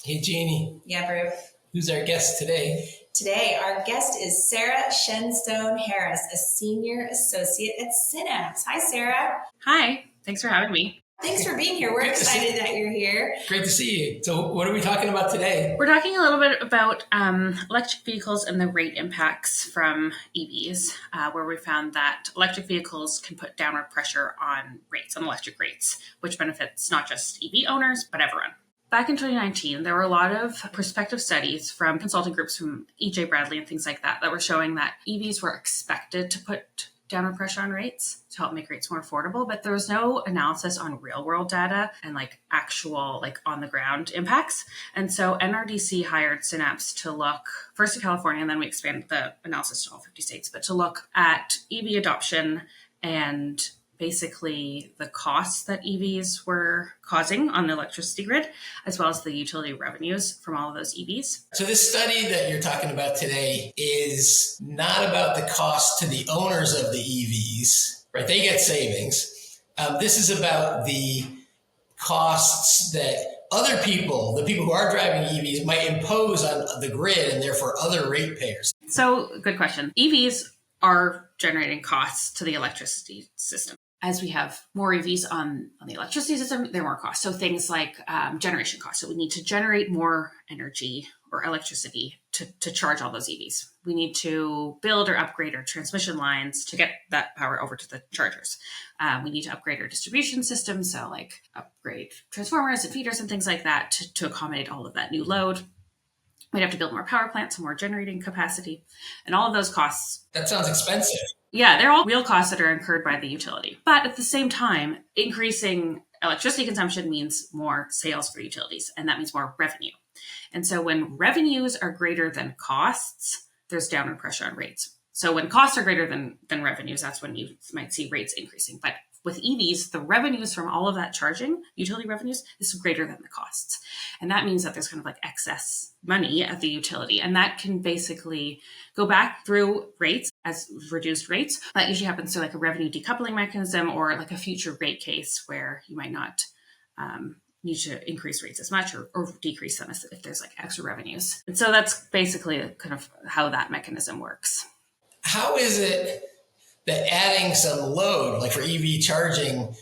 Hey, Jeannie. Yeah, Bruce. Who's our guest today? Today, our guest is Sarah Shenstone-Harris, a senior associate at Synapse. Hi, Sarah. Hi. Thanks for having me. Thanks for being here. We're excited that you're here. Great to see you. So what are we talking about today? We're talking a little bit about electric vehicles and the rate impacts from EVs, where we found that electric vehicles can put downward pressure on rates, on electric rates, which benefits not just EV owners, but everyone. Back in 2019, there were a lot of prospective studies from consulting groups from E.J. Bradley and things like that were showing that EVs were expected to put downward pressure on rates to help make rates more affordable, but there was no analysis on real world data and actual on the ground impacts. And so NRDC hired Synapse to look first at California, and then we expanded the analysis to all 50 states, but to look at EV adoption and basically the costs that EVs were causing on the electricity grid, as well as the utility revenues from all of those EVs. So this study that you're talking about today is not about the cost to the owners of the EVs, right? They get savings. This is about the costs that other people, the people who are driving EVs, might impose on the grid and therefore other ratepayers. So good question. EVs are generating costs to the electricity system. As we have more EVs on the electricity system, there are more costs. So things like generation costs. So we need to generate more energy or electricity to charge all those EVs. We need to build or upgrade our transmission lines to get that power over to the chargers. We need to upgrade our distribution system. So upgrade transformers and feeders and things like that to accommodate all of that new load. We'd have to build more power plants, more generating capacity, and all of those costs. That sounds expensive. Yeah, they're all real costs that are incurred by the utility. But at the same time, increasing electricity consumption means more sales for utilities, and that means more revenue. And so when revenues are greater than costs, there's downward pressure on rates. So when costs are greater than revenues, that's when you might see rates increasing. But with EVs, the revenues from all of that charging, utility revenues, is greater than the costs. And that means that there's kind of excess money at the utility. And that can basically go back through rates as reduced rates. That usually happens through a revenue decoupling mechanism or a future rate case where you might not need to increase rates as much or decrease them if there's extra revenues. And so that's basically kind of how that mechanism works. How is it that adding some load, for EV charging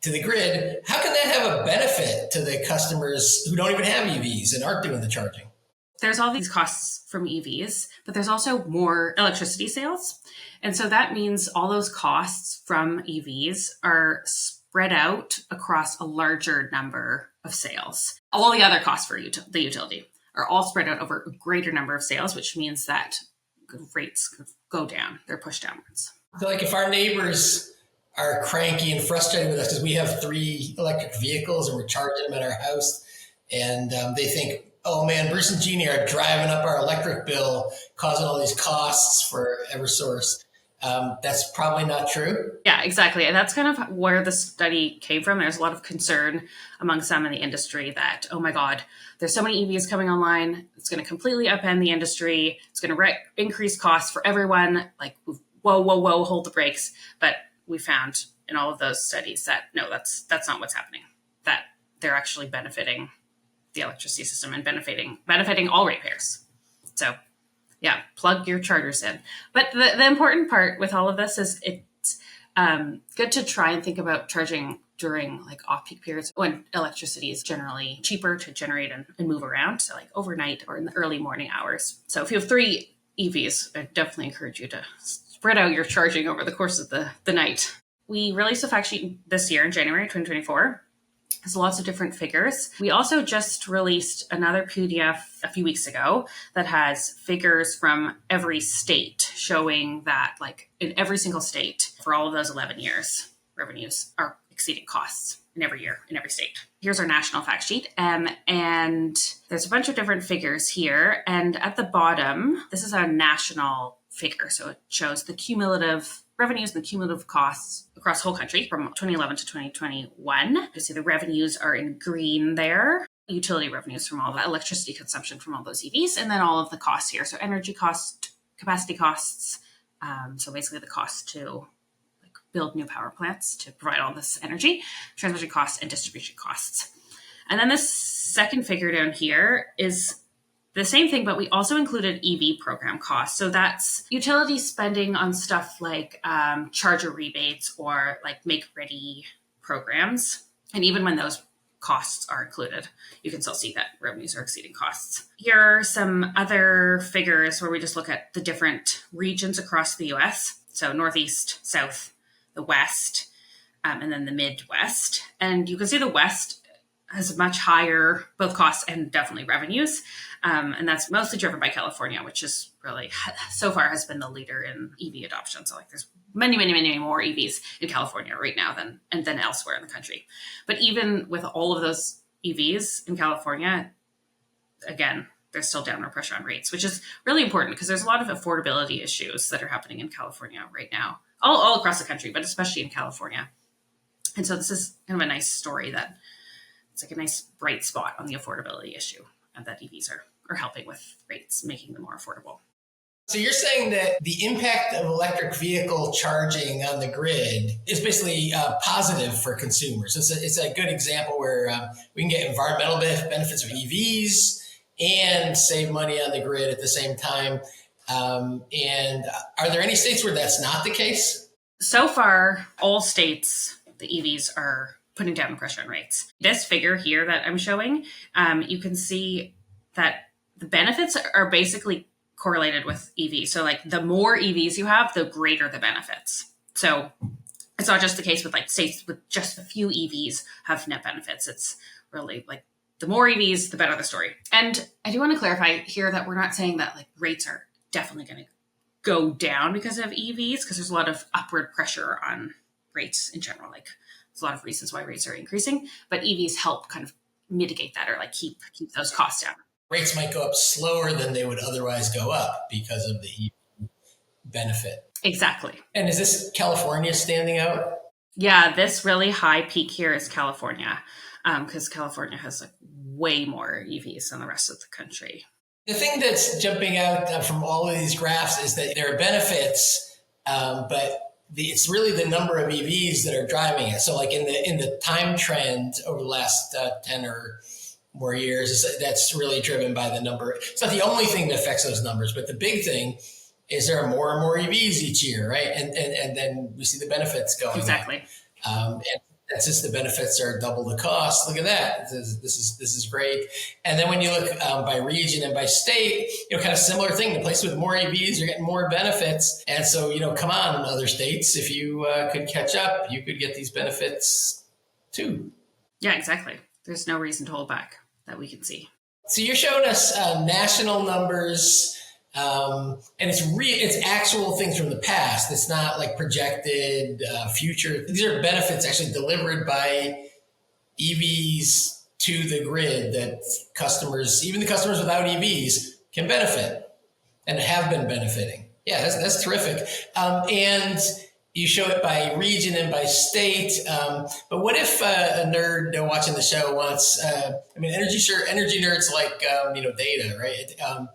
to the grid, how can that have a benefit to the customers who don't even have EVs and aren't doing the charging? There's all these costs from EVs, but there's also more electricity sales. And so that means all those costs from EVs are spread out across a larger number of sales. All the other costs for the utility are all spread out over a greater number of sales, which means that rates go down. They're pushed downwards. So if our neighbors are cranky and frustrated with us because we have 3 electric vehicles and we're charging them at our house, and they think, oh man, Bruce and Jeannie are driving up our electric bill, causing all these costs for Eversource. That's probably not true. Yeah, exactly. And that's kind of where the study came from. There's a lot of concern among some in the industry that, oh my God, there's so many EVs coming online. It's going to completely upend the industry. It's going to increase costs for everyone. Whoa, hold the brakes. But we found in all of those studies that no, that's not what's happening, that they're actually benefiting the electricity system and benefiting all ratepayers. So yeah, plug your chargers in. But the important part with all of this is it's good to try and think about charging during off-peak periods when electricity is generally cheaper to generate and move around. So overnight or in the early morning hours. So if you have 3 EVs, I definitely encourage you to spread out your charging over the course of the night. We released a fact sheet this year in January 2024. There's lots of different figures. We also just released another PDF a few weeks ago that has figures from every state showing that in every single state for all of those 11 years, revenues are exceeding costs in every year in every state. Here's our national fact sheet. And there's a bunch of different figures here. And at the bottom, this is a national figure. So it shows the cumulative revenues and the cumulative costs across the whole country from 2011 to 2021. You see the revenues are in green there. Utility revenues from all the electricity consumption from all those EVs, and then all of the costs here. So energy cost, capacity costs. So basically the cost to build new power plants to provide all this energy, transmission costs, and distribution costs. And then this second figure down here is the same thing, but we also included EV program costs. So that's utility spending on stuff like charger rebates or like make ready programs. And even when those costs are included, you can still see that revenues are exceeding costs. Here are some other figures where we just look at the different regions across the US. So Northeast, South, the West, and then the Midwest. And you can see the West has much higher both costs and definitely revenues. And that's mostly driven by California, which is really so far has been the leader in EV adoption. So like there's many more EVs in California right now than elsewhere in the country. But even with all of those EVs in California, again, there's still downward pressure on rates, which is really important because there's a lot of affordability issues that are happening in California right now, all across the country, but especially in California. And so this is kind of a nice story that it's like a nice bright spot on the affordability issue, and that EVs are helping with rates, making them more affordable. So you're saying that the impact of electric vehicle charging on the grid is basically positive for consumers. It's a good example where we can get environmental benefits of EVs and save money on the grid at the same time. And are there any states where that's not the case? So far, all states, the EVs are putting down the pressure on rates. This figure here that I'm showing, you can see that the benefits are basically correlated with EVs. So like the more EVs you have, the greater the benefits. So it's not just the case with like states with just a few EVs have net benefits. It's really like the more EVs, the better the story. And I do want to clarify here that we're not saying that like rates are definitely going to go down because of EVs, because there's a lot of upward pressure on rates in general. Like there's a lot of reasons why rates are increasing, but EVs help kind of mitigate that or like keep those costs down. Rates might go up slower than they would otherwise go up because of the EV benefit. Exactly. And is this California standing out? Yeah, this really high peak here is California, because California has like way more EVs than the rest of the country. The thing that's jumping out from all of these graphs is that there are benefits, but it's really the number of EVs that are driving it. So like in the time trend over the last 10 or more years, that's really driven by the number. It's not the only thing that affects those numbers, but the big thing is there are more and more EVs each year, right? And then we see the benefits going Exactly. up. And that's just the benefits are double the cost. Look at that. This is great. And then when you look by region and by state, kind of similar thing. The place with more EVs, you're getting more benefits. And so, come on, other states, if you could catch up, you could get these benefits too. Yeah, exactly. There's no reason to hold back that we can see. So you're showing us national numbers, and it's actual things from the past. It's not like projected future. These are benefits actually delivered by EVs to the grid that customers, even the customers without EVs, can benefit and have been benefiting. Yeah, that's terrific. And you show it by region and by state. But what if a nerd watching the show wants, energy nerds like, data, right?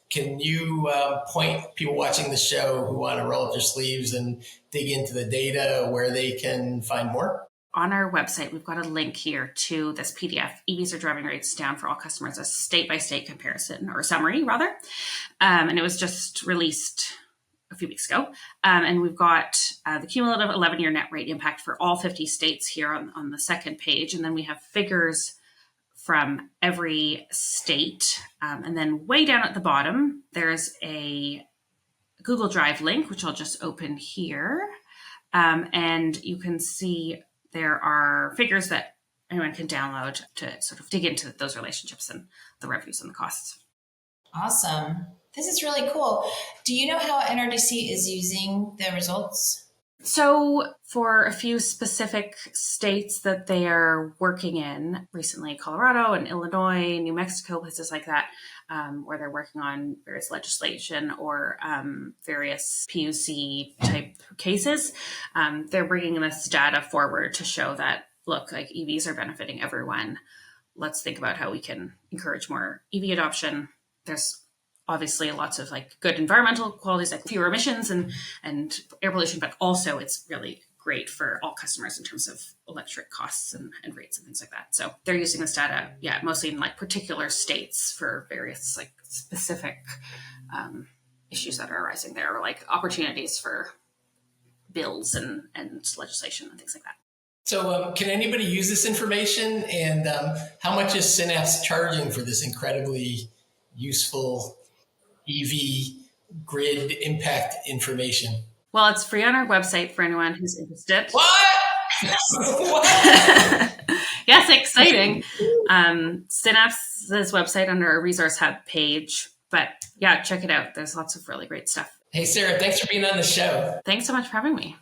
Can you point people watching the show who want to roll up their sleeves and dig into the data where they can find more? On our website, we've got a link here to this PDF, EVs are driving rates down for all customers, a state-by-state comparison, or summary, rather. And it was just released a few weeks ago. And we've got the cumulative 11-year net rate impact for all 50 states here on the second page. And then we have figures from every state. And then way down at the bottom, there's a Google Drive link, which I'll just open here. And you can see there are figures that anyone can download to sort of dig into those relationships and the revenues and the costs. Awesome. This is really cool. Do you know how NRDC is using the results? So for a few specific states that they are working in, recently Colorado and Illinois, New Mexico, places like that, where they're working on various legislation or various PUC type cases, they're bringing this data forward to show that, look, like EVs are benefiting everyone. Let's think about how we can encourage more EV adoption. There's obviously lots of like good environmental qualities, like fewer emissions and air pollution, but also it's really great for all customers in terms of electric costs and rates and things like that. So they're using this data, mostly in like particular states for various like specific issues that are arising there, or like opportunities for bills and legislation and things like that. So can anybody use this information? And how much is Synapse charging for this incredibly useful EV grid impact information? Well, it's free on our website for anyone who's interested. What? What? Yes, exciting. Synapse's website under our resource hub page. But yeah, check it out. There's lots of really great stuff. Hey, Sarah, thanks for being on the show. Thanks so much for having me.